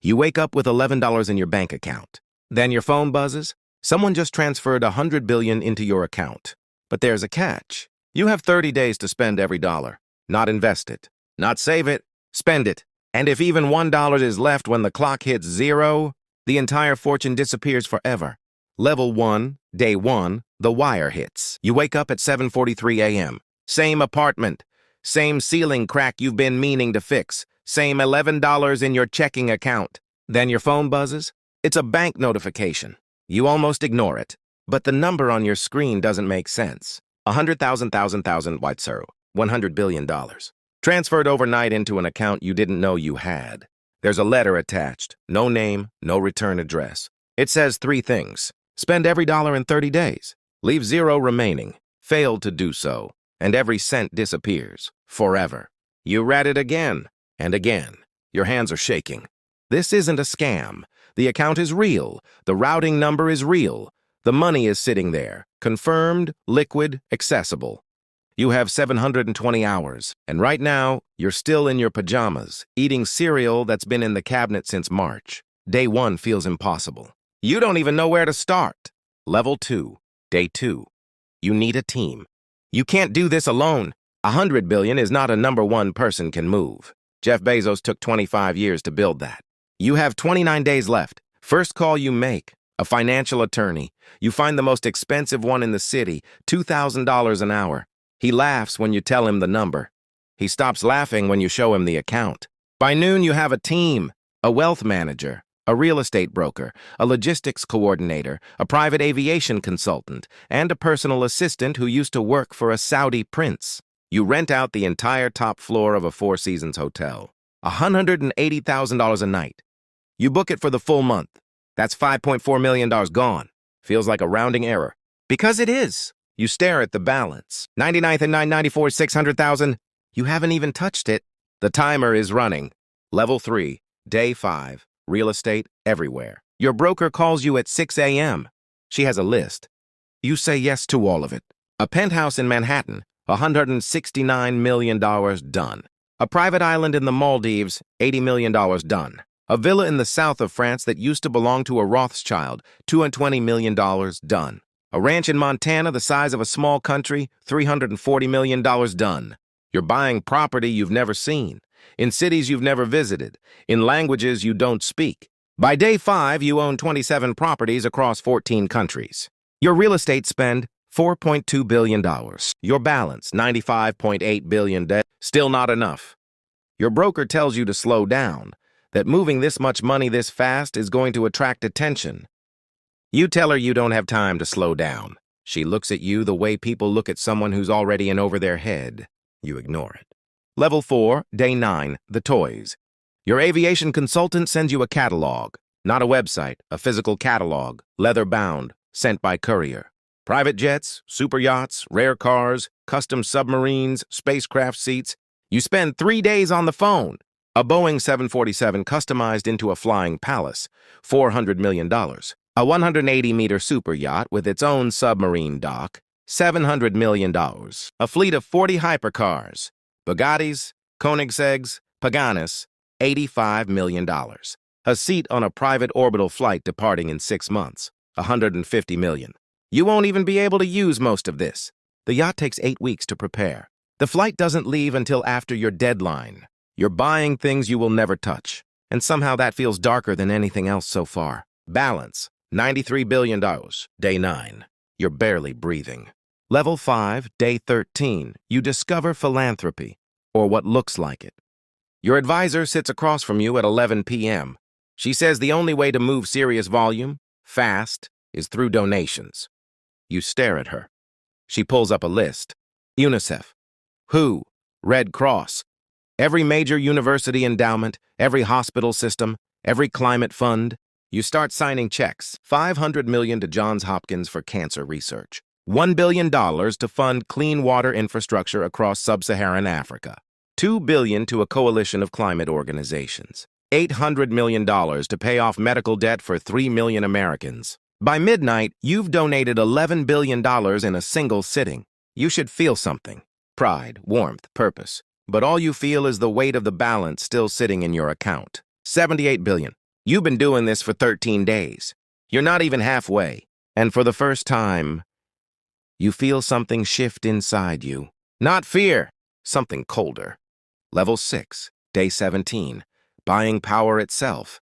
You wake up with $11 in your bank account. Then your phone buzzes. Someone just transferred $100 billion into your account. But there's a catch. You have 30 days to spend every dollar. Not invest it. Not save it. Spend it. And if even $1 is left when the clock hits 0, the entire fortune disappears forever. Level 1, day 1, the wire hits. You wake up at 7:43 a.m. Same apartment. Same ceiling crack you've been meaning to fix. Same $11 in your checking account. Then your phone buzzes. It's a bank notification. You almost ignore it. But the number on your screen doesn't make sense. 100,000, white zero. $100 billion. Transferred overnight into an account you didn't know you had. There's a letter attached. No name, no return address. It says 3 things. Spend every dollar in 30 days. Leave 0 remaining. Failed to do so. And every cent disappears. Forever. You read it again and again. Your hands are shaking. This isn't a scam. The account is real. The routing number is real. The money is sitting there. Confirmed, liquid, accessible. You have 720 hours, and right now, you're still in your pajamas, eating cereal that's been in the cabinet since March. Day 1 feels impossible. You don't even know where to start. Level 2, day 2. You need a team. You can't do this alone. $100 billion is not a number one person can move. Jeff Bezos took 25 years to build that. You have 29 days left. First call you make, a financial attorney. You find the most expensive one in the city, $2,000 an hour. He laughs when you tell him the number. He stops laughing when you show him the account. By noon, you have a team, a wealth manager, a real estate broker, a logistics coordinator, a private aviation consultant, and a personal assistant who used to work for a Saudi prince. You rent out the entire top floor of a Four Seasons hotel. $180,000 a night. You book it for the full month. That's $5.4 million gone. Feels like a rounding error. Because it is. You stare at the balance. 99th and 994, 600,000. You haven't even touched it. The timer is running. Level 3, day 5, real estate everywhere. Your broker calls you at 6 a.m. She has a list. You say yes to all of it. A penthouse in Manhattan, $169 million done. A private island in the Maldives, $80 million done. A villa in the south of France that used to belong to a Rothschild, $220 million done. A ranch in Montana the size of a small country, $340 million done. You're buying property you've never seen, in cities you've never visited, in languages you don't speak. By day 5, you own 27 properties across 14 countries. Your real estate spend, $4.2 billion. Your balance, $95.8 billion debt. Still not enough. Your broker tells you to slow down, that moving this much money this fast is going to attract attention. You tell her you don't have time to slow down. She looks at you the way people look at someone who's already in over their head. You ignore it. Level 4, day 9, the toys. Your aviation consultant sends you a catalog. Not a website, a physical catalog, leather-bound, sent by courier. Private jets, super yachts, rare cars, custom submarines, spacecraft seats. You spend 3 days on the phone. A Boeing 747 customized into a flying palace, $400 million. A 180-meter super yacht with its own submarine dock, $700 million. A fleet of 40 hypercars, Bugattis, Koenigsegg's, Paganis, $85 million. A seat on a private orbital flight departing in 6 months, $150 million. You won't even be able to use most of this. The yacht takes 8 weeks to prepare. The flight doesn't leave until after your deadline. You're buying things you will never touch, and somehow that feels darker than anything else so far. Balance, $93 billion, day 9. You're barely breathing. Level 5, day 13. You discover philanthropy, or what looks like it. Your advisor sits across from you at 11 p.m. She says the only way to move serious volume, fast, is through donations. You stare at her. She pulls up a list. UNICEF, WHO, Red Cross, every major university endowment, every hospital system, every climate fund. You start signing checks. $500 million to Johns Hopkins for cancer research. $1 billion to fund clean water infrastructure across sub-Saharan Africa. $2 billion to a coalition of climate organizations. $800 million to pay off medical debt for 3 million Americans. By midnight, you've donated $11 billion in a single sitting. You should feel something. Pride, warmth, purpose. But all you feel is the weight of the balance still sitting in your account. $78 billion. You've been doing this for 13 days. You're not even halfway. And for the first time, you feel something shift inside you. Not fear, something colder. Level 6, day 17, buying power itself.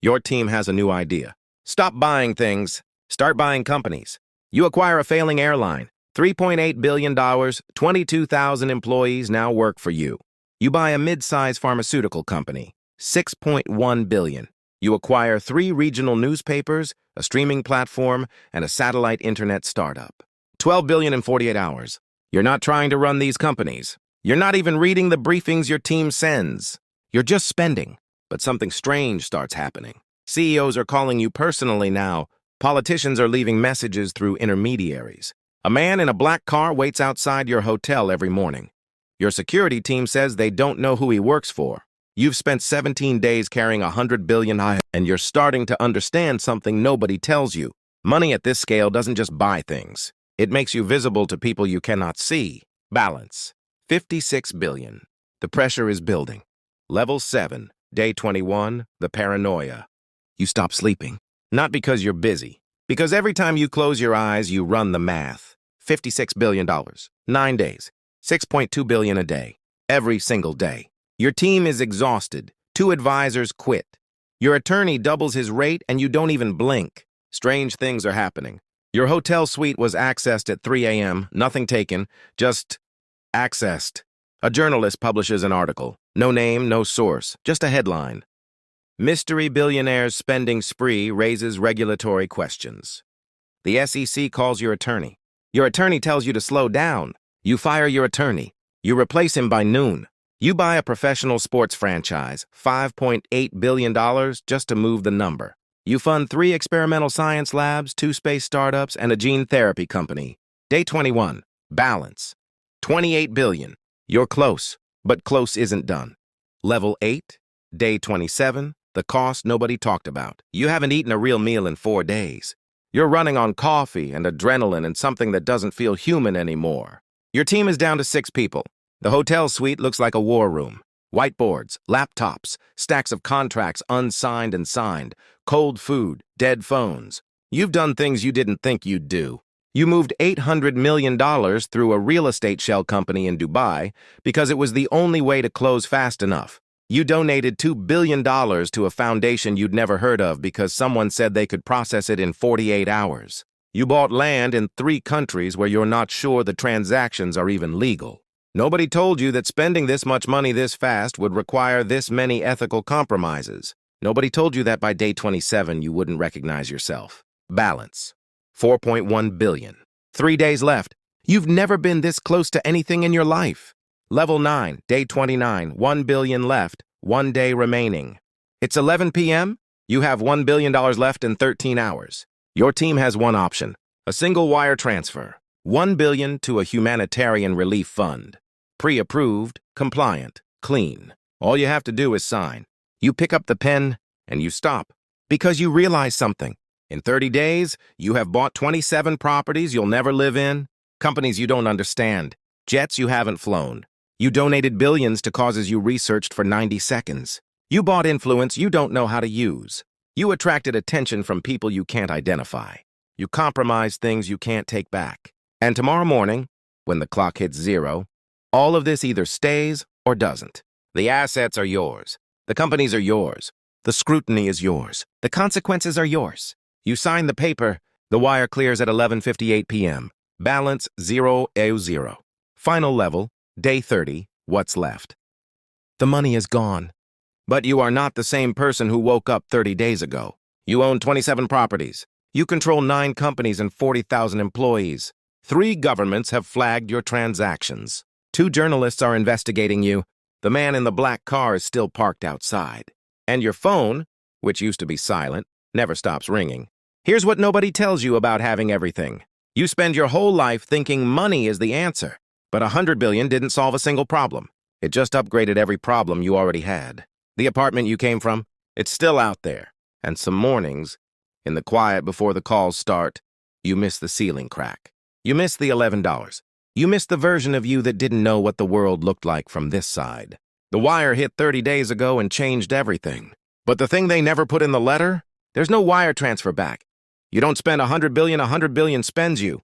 Your team has a new idea. Stop buying things. Start buying companies. You acquire a failing airline. $3.8 billion, 22,000 employees now work for you. You buy a mid-size pharmaceutical company. $6.1 billion. You acquire 3 regional newspapers, a streaming platform, and a satellite internet startup. $12 billion in 48 hours. You're not trying to run these companies. You're not even reading the briefings your team sends. You're just spending. But something strange starts happening. CEOs are calling you personally now. Politicians are leaving messages through intermediaries. A man in a black car waits outside your hotel every morning. Your security team says they don't know who he works for. You've spent 17 days carrying $100 billion, and you're starting to understand something nobody tells you. Money at this scale doesn't just buy things. It makes you visible to people you cannot see. Balance. $56 billion. The pressure is building. Level 7, day 21, the paranoia. You stop sleeping. Not because you're busy. Because every time you close your eyes, you run the math. $56 billion. 9 days. $6.2 billion a day. Every single day. Your team is exhausted. 2 advisors quit. Your attorney doubles his rate and you don't even blink. Strange things are happening. Your hotel suite was accessed at 3 a.m., nothing taken, just accessed. A journalist publishes an article. No name, no source, just a headline. Mystery billionaire's spending spree raises regulatory questions. The SEC calls your attorney. Your attorney tells you to slow down. You fire your attorney. You replace him by noon. You buy a professional sports franchise, $5.8 billion just to move the number. You fund 3 experimental science labs, 2 space startups, and a gene therapy company. Day 21, balance. $28 billion. You're close, but close isn't done. Level 8, day 27, the cost nobody talked about. You haven't eaten a real meal in 4 days. You're running on coffee and adrenaline and something that doesn't feel human anymore. Your team is down to 6 people. The hotel suite looks like a war room. Whiteboards, laptops, stacks of contracts unsigned and signed, cold food, dead phones. You've done things you didn't think you'd do. You moved $800 million through a real estate shell company in Dubai because it was the only way to close fast enough. You donated $2 billion to a foundation you'd never heard of because someone said they could process it in 48 hours. You bought land in 3 countries where you're not sure the transactions are even legal. Nobody told you that spending this much money this fast would require this many ethical compromises. Nobody told you that by day 27 you wouldn't recognize yourself. Balance. $4.1 billion. 3 days left. You've never been this close to anything in your life. Level 9, day 29, $1 billion left, 1 day remaining. It's 11 p.m. You have $1 billion left in 13 hours. Your team has one option, a single wire transfer, $1 billion to a humanitarian relief fund. Pre-approved, compliant, clean. All you have to do is sign. You pick up the pen and you stop because you realize something. In 30 days, you have bought 27 properties you'll never live in, companies you don't understand, jets you haven't flown. You donated billions to causes you researched for 90 seconds. You bought influence you don't know how to use. You attracted attention from people you can't identify. You compromised things you can't take back. And tomorrow morning, when the clock hits 0, all of this either stays or doesn't. The assets are yours. The companies are yours. The scrutiny is yours. The consequences are yours. You sign the paper. The wire clears at 11:58 p.m. Balance 0. Final level, day 30, what's left? The money is gone. But you are not the same person who woke up 30 days ago. You own 27 properties. You control 9 companies and 40,000 employees. 3 governments have flagged your transactions. 2 journalists are investigating you. The man in the black car is still parked outside. And your phone, which used to be silent, never stops ringing. Here's what nobody tells you about having everything. You spend your whole life thinking money is the answer. But $100 billion didn't solve a single problem. It just upgraded every problem you already had. The apartment you came from, it's still out there. And some mornings, in the quiet before the calls start, you miss the ceiling crack. You miss the $11. You miss the version of you that didn't know what the world looked like from this side. The wire hit 30 days ago and changed everything. But the thing they never put in the letter? There's no wire transfer back. You don't spend 100 billion, 100 billion spends you.